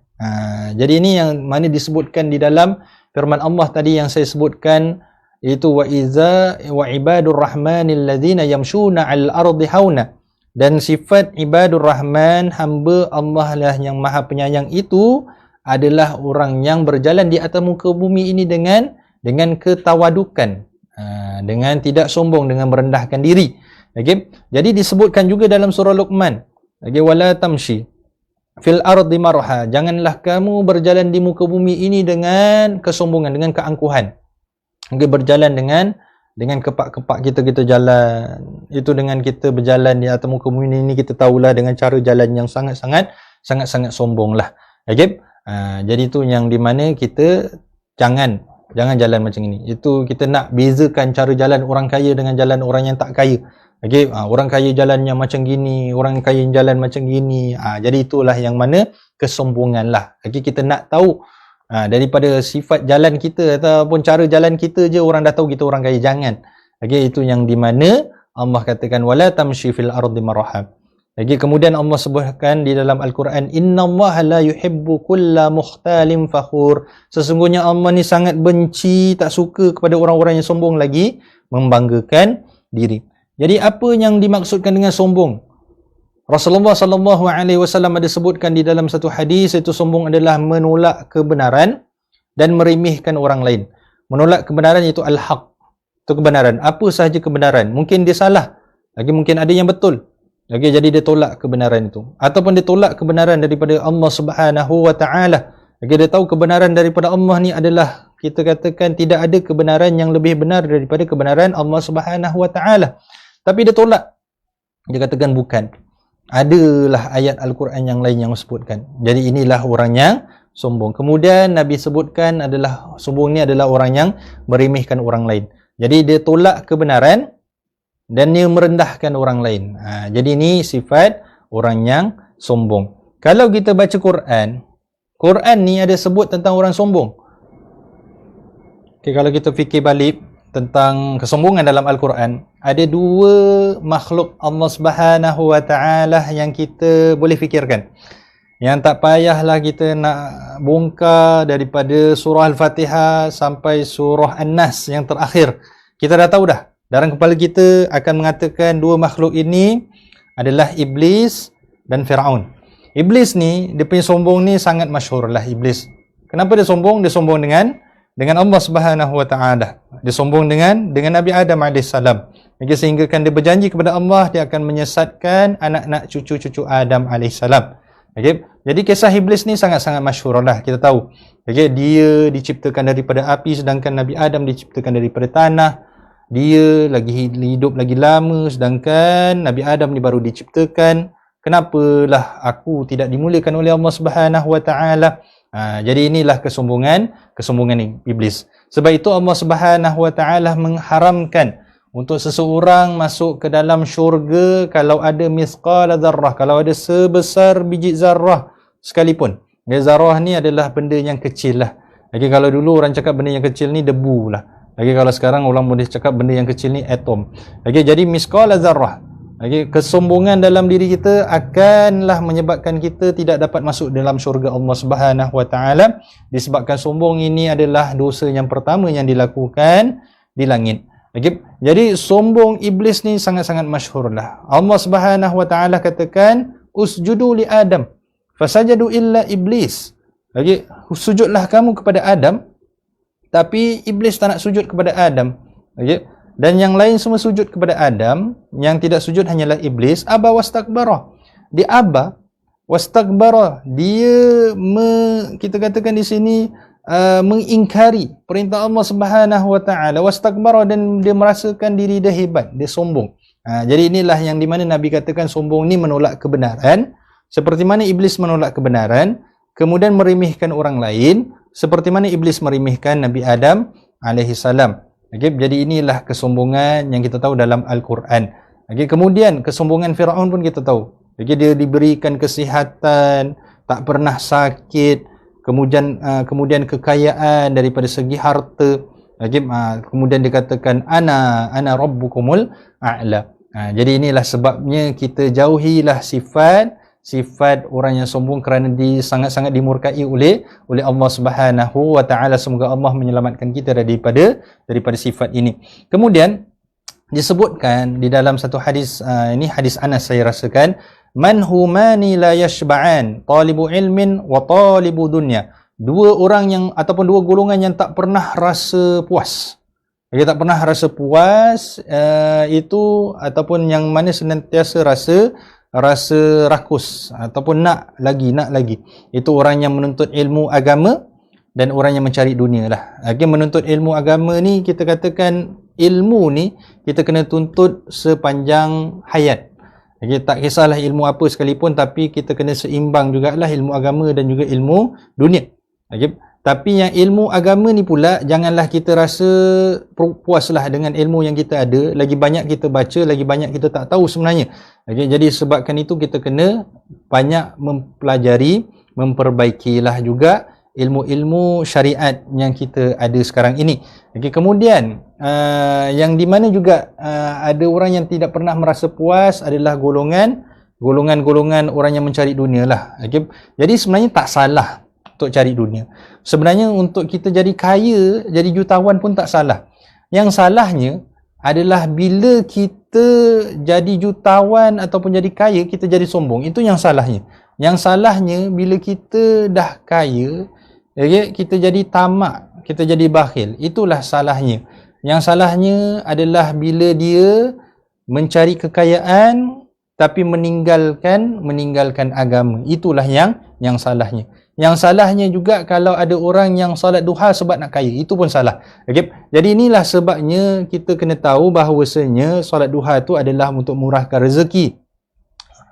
Jadi ini yang mana disebutkan di dalam firman Allah tadi yang saya sebutkan, iaitu wa ibadur rahmanil ladzina yamshuna 'alal ardi hauna. Dan sifat ibadur rahman, hamba Allah lah yang maha penyayang itu adalah orang yang berjalan di atas muka bumi ini dengan ketawadukan, dengan tidak sombong, dengan merendahkan diri. Okay? Jadi disebutkan juga dalam surah Luqman, okay, wala tamshi fil ardi marha, janganlah kamu berjalan di muka bumi ini dengan kesombongan, dengan keangkuhan. Okay, berjalan dengan kepak-kepak kita jalan. Itu dengan kita berjalan di atas muka bumi ini, kita tahulah dengan cara jalan yang sangat-sangat sombong lah. Okay? Jadi itu yang di mana kita jangan jalan macam ini. Itu kita nak bezakan cara jalan orang kaya dengan jalan orang yang tak kaya. Okay? Orang kaya jalannya macam gini, orang kaya jalan macam gini. Jadi itulah yang mana kesombongan lah. Okay? Kita nak tahu daripada sifat jalan kita ataupun cara jalan kita je orang dah tahu kita orang kaya. Jangan. Okay? Itu yang di mana Allah katakan wala tamshi fil ardi maraha. Okay? Kemudian Allah sebutkan di dalam Al-Quran, innallaha la yuhibbu kulla mukhtalin fakhur. Sesungguhnya Allah ni sangat benci, tak suka kepada orang-orang yang sombong lagi membanggakan diri. Jadi apa yang dimaksudkan dengan sombong? Rasulullah sallallahu alaihi wasallam ada sebutkan di dalam satu hadis, itu sombong adalah menolak kebenaran dan meremehkan orang lain. Menolak kebenaran itu al-haq. Itu kebenaran. Apa sahaja kebenaran. Mungkin dia salah, lagi mungkin ada yang betul. Okay, jadi dia tolak kebenaran itu. Ataupun dia tolak kebenaran daripada Allah Subhanahu wa taala. Okay, dia tahu kebenaran daripada Allah ni adalah, kita katakan tidak ada kebenaran yang lebih benar daripada kebenaran Allah Subhanahu wa taala. Tapi dia tolak. Dia katakan bukan. Adalah ayat Al-Quran yang lain yang sebutkan. Jadi inilah orang yang sombong. Kemudian Nabi sebutkan adalah sombong ni adalah orang yang meremehkan orang lain. Jadi dia tolak kebenaran dan dia merendahkan orang lain. Jadi ini sifat orang yang sombong. Kalau kita baca Quran ni ada sebut tentang orang sombong. Okay, kalau kita fikir balik tentang kesombongan dalam Al-Quran, ada dua makhluk Allah Subhanahu wa taala yang kita boleh fikirkan. Yang tak payahlah kita nak bongkar daripada surah Al-Fatihah sampai surah An-Nas yang terakhir. Kita dah tahu dah. Dalam kepala kita akan mengatakan dua makhluk ini adalah Iblis dan Firaun. Iblis ni, dia punya sombong ni sangat masyhur lah Iblis. Kenapa dia sombong? Dia sombong dengan Allah Subhanahu wa taala. Dia sombong dengan Nabi Adam alaihissalam. Sehingga kan dia berjanji kepada Allah dia akan menyesatkan anak-anak cucu-cucu Adam alaihissalam. Okay. Jadi kisah Iblis ni sangat-sangat masyhur lah, kita tahu. Okay. Dia diciptakan daripada api sedangkan Nabi Adam diciptakan daripada tanah. Dia lagi hidup lagi lama sedangkan Nabi Adam ni baru diciptakan. Kenapalah aku tidak dimuliakan oleh Allah Subhanahu wa taala? Jadi inilah kesombongan ni Iblis. Sebab itu Allah Subhanahu wa taala mengharamkan untuk seseorang masuk ke dalam syurga kalau ada misqala zarrah, kalau ada sebesar biji zarrah sekalipun. Zarrah ni adalah benda yang kecil lah. Lagi kalau dulu orang cakap benda yang kecil ni debu lah. Lagi kalau sekarang orang boleh cakap benda yang kecil ni atom. Lagi jadi misqala zarrah. Lagi kesombongan dalam diri kita akanlah menyebabkan kita tidak dapat masuk dalam syurga Allah Subhanahu wa taala, disebabkan sombong ini adalah dosa yang pertama yang dilakukan di langit. Okay. Jadi sombong Iblis ni sangat-sangat masyhur lah. Allah Subhanahu wa taala katakan usjudu li Adam fasajadu illa Iblis. Okay. Sujudlah kamu kepada Adam, tapi Iblis tak nak sujud kepada Adam. Okay. Dan yang lain semua sujud kepada Adam, yang tidak sujud hanyalah Iblis. Aba wastakbara. Dia aba wastakbara. Dia kita katakan di sini mengingkari perintah Allah Subhanahu wa taala, wastakbara, dan dia merasakan diri dia hebat, dia sombong. Jadi inilah yang di mana Nabi katakan sombong ni menolak kebenaran, seperti mana Iblis menolak kebenaran, kemudian meremehkan orang lain, seperti mana Iblis meremehkan Nabi Adam alaihi salam. Okay, jadi inilah kesombongan yang kita tahu dalam Al-Quran. Okay, kemudian kesombongan Firaun pun kita tahu. Okay, dia diberikan kesihatan, tak pernah sakit, kemudian kekayaan daripada segi harta. Okay, kemudian dikatakan ana rabbukumul a'la. Jadi inilah sebabnya kita jauhilah sifat orang yang sombong kerana sangat-sangat dimurkai oleh Allah Subhanahu wa taala. Semoga Allah menyelamatkan kita daripada sifat ini. Kemudian disebutkan di dalam satu hadis, ini hadis Anas saya rasakan, man humani la yashba'an, talibu ilmin wa talibu dunya. Dua orang yang ataupun dua golongan yang tak pernah rasa puas. Dia tak pernah rasa puas itu, ataupun yang mana senantiasa rasa rakus ataupun nak lagi. Itu orang yang menuntut ilmu agama dan orang yang mencari dunia lah. Menuntut ilmu agama ni, kita katakan ilmu ni kita kena tuntut sepanjang hayat. Tak kisahlah ilmu apa sekalipun, tapi kita kena seimbang jugalah ilmu agama dan juga ilmu dunia. Tapi yang ilmu agama ni pula, janganlah kita rasa puaslah dengan ilmu yang kita ada. Lagi banyak kita baca, lagi banyak kita tak tahu sebenarnya. Jadi sebabkan itu kita kena banyak mempelajari, memperbaikilah juga ilmu-ilmu syariat yang kita ada sekarang ini. Kemudian yang di mana juga ada orang yang tidak pernah merasa puas adalah golongan orang yang mencari dunia lah. Jadi sebenarnya tak salah untuk cari dunia. Sebenarnya untuk kita jadi kaya, jadi jutawan pun tak salah. Yang salahnya adalah bila kita jadi jutawan ataupun jadi kaya, kita jadi sombong. Itu yang salahnya. Yang salahnya bila kita dah kaya, kita jadi tamak, kita jadi bakhil. Itulah salahnya. Yang salahnya adalah bila dia mencari kekayaan tapi meninggalkan agama. Itulah yang salahnya. Yang salahnya juga kalau ada orang yang solat duha sebab nak kaya, itu pun salah. Jadi inilah sebabnya kita kena tahu bahawasanya solat duha itu adalah untuk murahkan rezeki,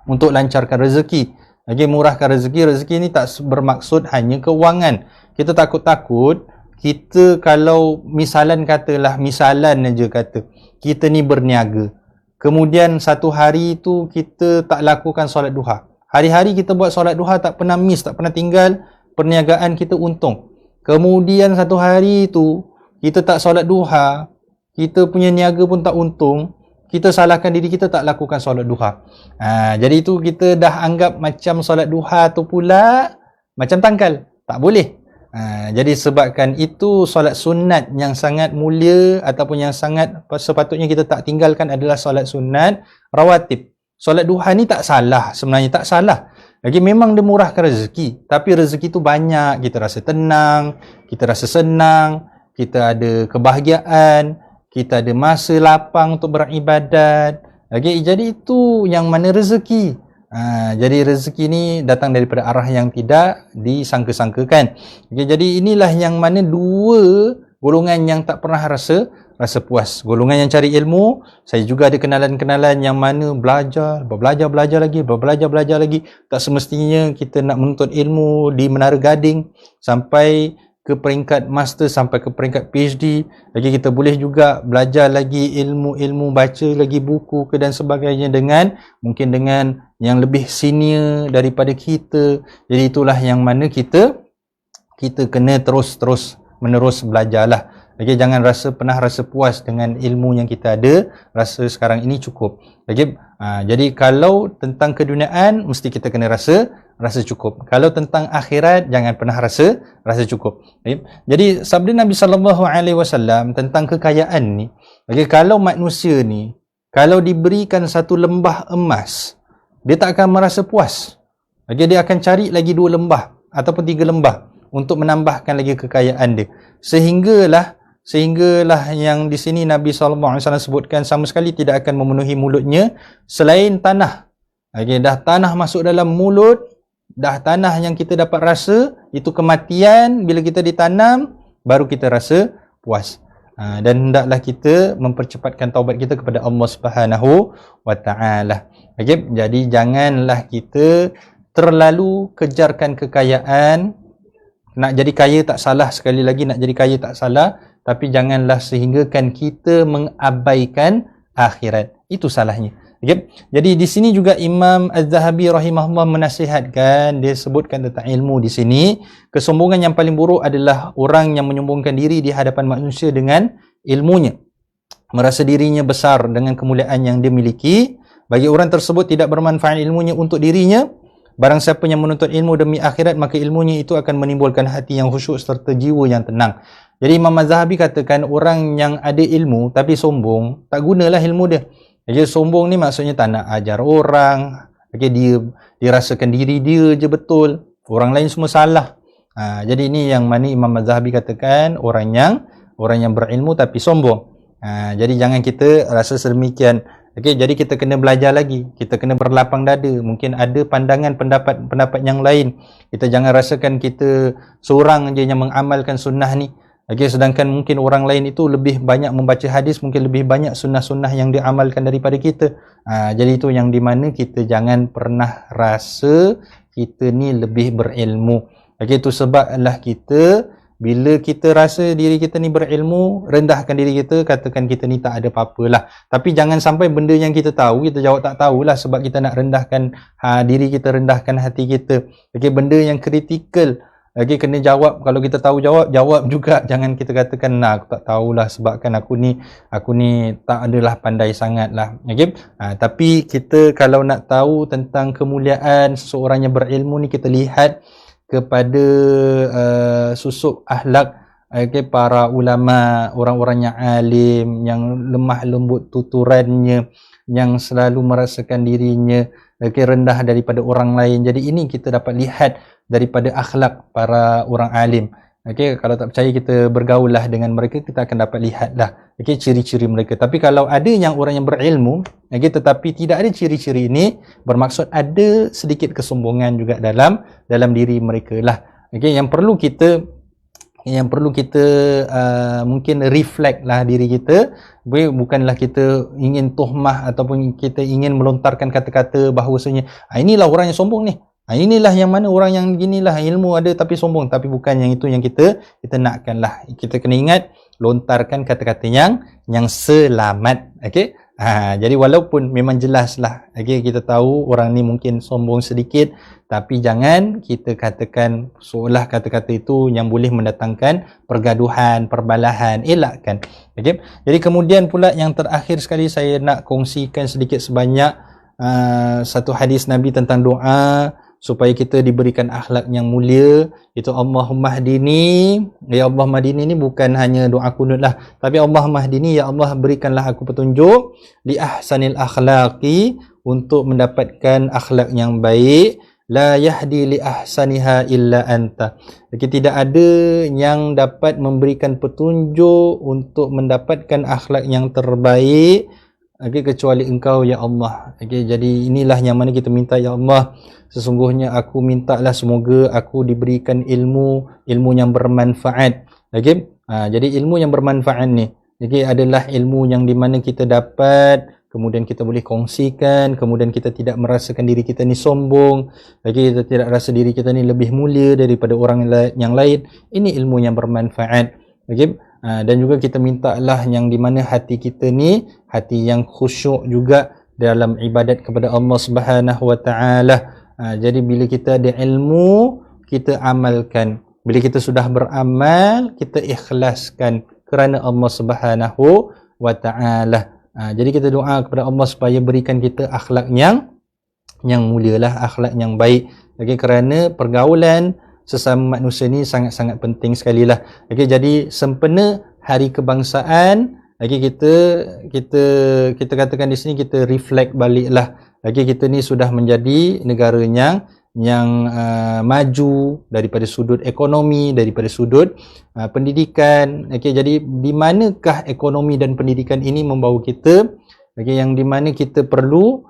untuk lancarkan rezeki. Murahkan rezeki ni tak bermaksud hanya keuangan. Kita takut-takut kita kalau misalan aja kata kita ni berniaga, kemudian satu hari itu kita tak lakukan solat duha. Hari-hari kita buat solat duha, tak pernah miss, tak pernah tinggal, perniagaan kita untung. Kemudian satu hari itu kita tak solat duha, kita punya niaga pun tak untung, kita salahkan diri kita tak lakukan solat duha. Jadi itu kita dah anggap macam solat duha tu pula macam tangkal. Tak boleh. Jadi sebabkan itu solat sunat yang sangat mulia ataupun yang sangat sepatutnya kita tak tinggalkan adalah solat sunat rawatib. Solat duha ni tak salah, sebenarnya tak salah. Lagi memang dia murahkan rezeki, tapi rezeki tu banyak, kita rasa tenang, kita rasa senang, kita ada kebahagiaan, kita ada masa lapang untuk beribadat. Okay, jadi itu yang mana rezeki. Jadi rezeki ni datang daripada arah yang tidak disangka-sangkakan. Okay, jadi inilah yang mana dua golongan yang tak pernah rasa puas. Golongan yang cari ilmu, saya juga ada kenalan-kenalan yang mana belajar lagi. Tak semestinya kita nak menuntut ilmu di Menara Gading sampai ke peringkat master, sampai ke peringkat PhD. Lagi kita boleh juga belajar lagi ilmu-ilmu, baca lagi buku ke dan sebagainya mungkin dengan yang lebih senior daripada kita. Jadi itulah yang mana kita kena terus menerus belajarlah. Okay, jangan pernah rasa puas dengan ilmu yang kita ada, rasa sekarang ini cukup. Okay, jadi kalau tentang keduniaan mesti kita kena rasa cukup. Kalau tentang akhirat jangan pernah rasa cukup. Okay. Jadi sabda Nabi SAW tentang kekayaan ni, okay, kalau manusia ni kalau diberikan satu lembah emas, dia tak akan merasa puas. Okay, dia akan cari lagi 2 lembah ataupun 3 lembah untuk menambahkan lagi kekayaan dia. Sehinggalah yang di sini Nabi SAW sebutkan sama sekali tidak akan memenuhi mulutnya selain tanah. Okay, dah tanah masuk dalam mulut, dah tanah yang kita dapat rasa, itu kematian. Bila kita ditanam, baru kita rasa puas. Dan hendaklah kita mempercepatkan taubat kita kepada Allah Subhanahu wa Ta'ala. Okay, jadi janganlah kita terlalu kejarkan kekayaan. Nak jadi kaya tak salah, sekali lagi nak jadi kaya tak salah, tapi janganlah sehinggakan kita mengabaikan akhirat. Itu salahnya. Okay? Jadi di sini juga Imam Az-Zahabi rahimahullah menasihatkan, dia sebutkan tentang ilmu di sini. Kesombongan yang paling buruk adalah orang yang menyombongkan diri di hadapan manusia dengan ilmunya. Merasa dirinya besar dengan kemuliaan yang dia miliki. Bagi orang tersebut tidak bermanfaat ilmunya untuk dirinya. Barang siapa yang menuntut ilmu demi akhirat, maka ilmunya itu akan menimbulkan hati yang khusyuk serta jiwa yang tenang. Jadi Imam Az-Zahabi katakan orang yang ada ilmu tapi sombong, tak gunalah ilmu dia. Jadi sombong ni maksudnya tak nak ajar orang. Okay, dia rasakan diri dia je betul, orang lain semua salah. Jadi ini yang mana Imam Az-Zahabi katakan orang yang berilmu tapi sombong. Jadi jangan kita rasa sedemikian. Okay, jadi kita kena belajar lagi, kita kena berlapang dada. Mungkin ada pandangan pendapat yang lain. Kita jangan rasakan kita seorang je yang mengamalkan sunnah ni. Okay, sedangkan mungkin orang lain itu lebih banyak membaca hadis, mungkin lebih banyak sunnah-sunnah yang diamalkan daripada kita. Jadi itu yang di mana kita jangan pernah rasa kita ni lebih berilmu. Okay, itu sebablah kita, bila kita rasa diri kita ni berilmu, rendahkan diri kita, katakan kita ni tak ada apa-apalah. Tapi jangan sampai benda yang kita tahu, kita jawab tak tahulah sebab kita nak rendahkan diri kita, rendahkan hati kita. Okay, benda yang kritikal, okay, kena jawab. Kalau kita tahu jawab juga. Jangan kita katakan, aku tak tahulah sebabkan aku ni tak adalah pandai sangat lah. Okay? Tapi kita kalau nak tahu tentang kemuliaan seseorang yang berilmu ni, kita lihat kepada susuk akhlak, okay, para ulama, orang-orang yang alim, yang lemah lembut tuturannya, yang selalu merasakan dirinya rendah daripada orang lain. Jadi ini kita dapat lihat daripada akhlak para orang alim. Okay, kalau tak percaya kita bergaullah dengan mereka, kita akan dapat lihatlah ciri-ciri mereka. Tapi kalau ada yang orang yang berilmu, tetapi tidak ada ciri-ciri ini, bermaksud ada sedikit kesombongan juga dalam diri mereka lah. Yang perlu kita mungkin reflect lah diri kita. Bukanlah kita ingin tuhmah ataupun kita ingin melontarkan kata-kata bahawasanya inilah orang yang sombong ni. Inilah yang mana orang yang ginilah, ilmu ada tapi sombong. Tapi bukan yang itu yang kita nakkanlah. Kita kena ingat, lontarkan kata-kata yang selamat. Okay? Jadi walaupun memang jelaslah, okay, kita tahu orang ni mungkin sombong sedikit, tapi jangan kita katakan seolah kata-kata itu yang boleh mendatangkan pergaduhan, perbalahan, elakkan. Okay. Jadi kemudian pula yang terakhir sekali saya nak kongsikan sedikit sebanyak satu hadis Nabi tentang doa supaya kita diberikan akhlak yang mulia. Itu Allahumma hdini, ya Allah mahdini ni bukan hanya doa kunut lah, tapi Allahumma hdini, ya Allah berikanlah aku petunjuk li ahsanil akhlaqi, untuk mendapatkan akhlak yang baik. La yahdi li ahsaniha illa anta. Jadi tidak ada yang dapat memberikan petunjuk untuk mendapatkan akhlak yang terbaik, okay, kecuali engkau ya Allah. Okay, jadi inilah yang mana kita minta, ya Allah, sesungguhnya aku mintalah semoga aku diberikan ilmu yang bermanfaat. Okay, jadi ilmu yang bermanfaat ni, okay, adalah ilmu yang di mana kita dapat, kemudian kita boleh kongsikan, kemudian kita tidak merasakan diri kita ni sombong, okay, kita tidak rasa diri kita ni lebih mulia daripada orang yang lain. Ini ilmu yang bermanfaat. Okay. Dan juga kita mintalah yang di mana hati kita ni hati yang khusyuk juga dalam ibadat kepada Allah Subhanahu wa taala. Jadi bila kita ada ilmu, kita amalkan. Bila kita sudah beramal, kita ikhlaskan kerana Allah Subhanahu wa taala. Jadi kita doa kepada Allah supaya berikan kita akhlak yang mulialah, akhlak yang baik. Okay, kerana pergaulan sesama manusia ni sangat-sangat penting sekali lah. Okay, jadi sempena Hari Kebangsaan, okay, kita katakan di sini, kita reflect balik lah. Okay, kita ni sudah menjadi negara yang maju daripada sudut ekonomi, daripada sudut pendidikan. Okay, jadi di manakah ekonomi dan pendidikan ini membawa kita? Okay, yang di mana kita perlu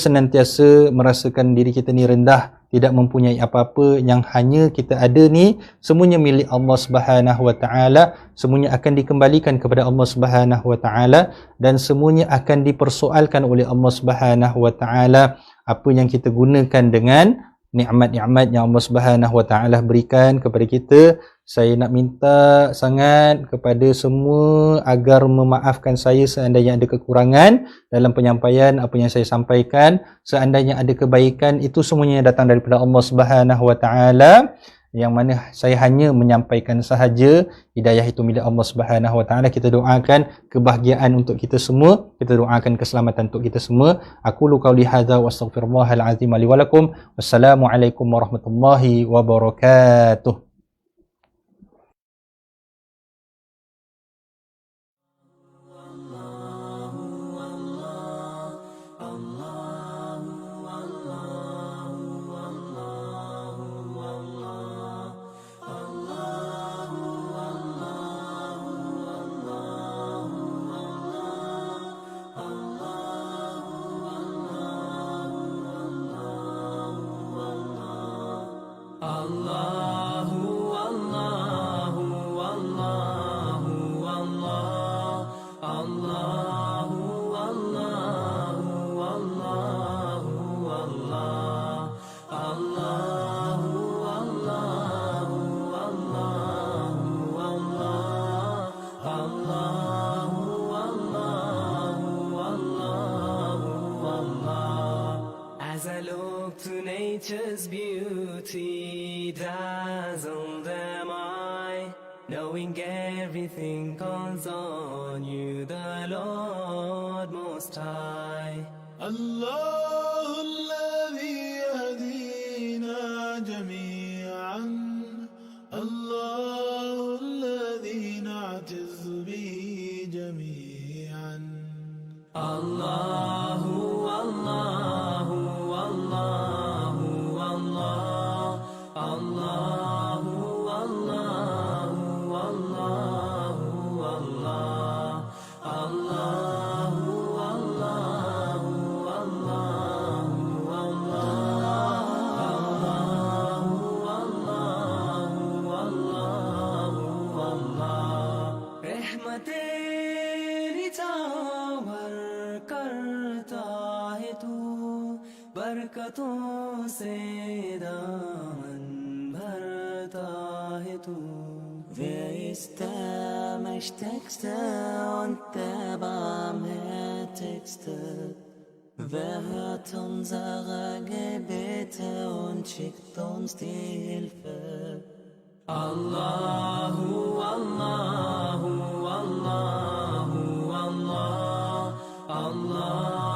senantiasa merasakan diri kita ni rendah, tidak mempunyai apa-apa, yang hanya kita ada ni semuanya milik Allah Subhanahu wa taala, semuanya akan dikembalikan kepada Allah Subhanahu wa taala, dan semuanya akan dipersoalkan oleh Allah Subhanahu wa taala apa yang kita gunakan dengan nikmat-nikmat yang Allah Subhanahu wa taala berikan kepada kita. Saya nak minta sangat kepada semua agar memaafkan saya seandainya ada kekurangan dalam penyampaian apa yang saya sampaikan. Seandainya ada kebaikan, itu semuanya datang daripada Allah Subhanahu wa taala, yang mana saya hanya menyampaikan sahaja. Hidayah itu milik Allah Subhanahu wa taala. Kita doakan kebahagiaan untuk kita semua, kita doakan keselamatan untuk kita semua. Aku qauli hadza wa astaghfirullahal azim li wa lakum. Wassalamualaikum warahmatullahi wabarakatuh. As I look to nature's beauty, dazzled am I, knowing everything calls on you, the Lord Most High. الله الذي يهدينا جميعا، الله الذي نعتز به جميعا. الله والله والله والله الله والله والله والله الله والله والله والله والله والله रहमते निछावर करता है तू, बरकतों से दामन भरता है तू। Wer ist der Mächtigste und der Barmherzigste? Wer hört unsere Gebete und schickt uns die Hilfe? Allahu, Allahu, Allahu, Allah, Allah.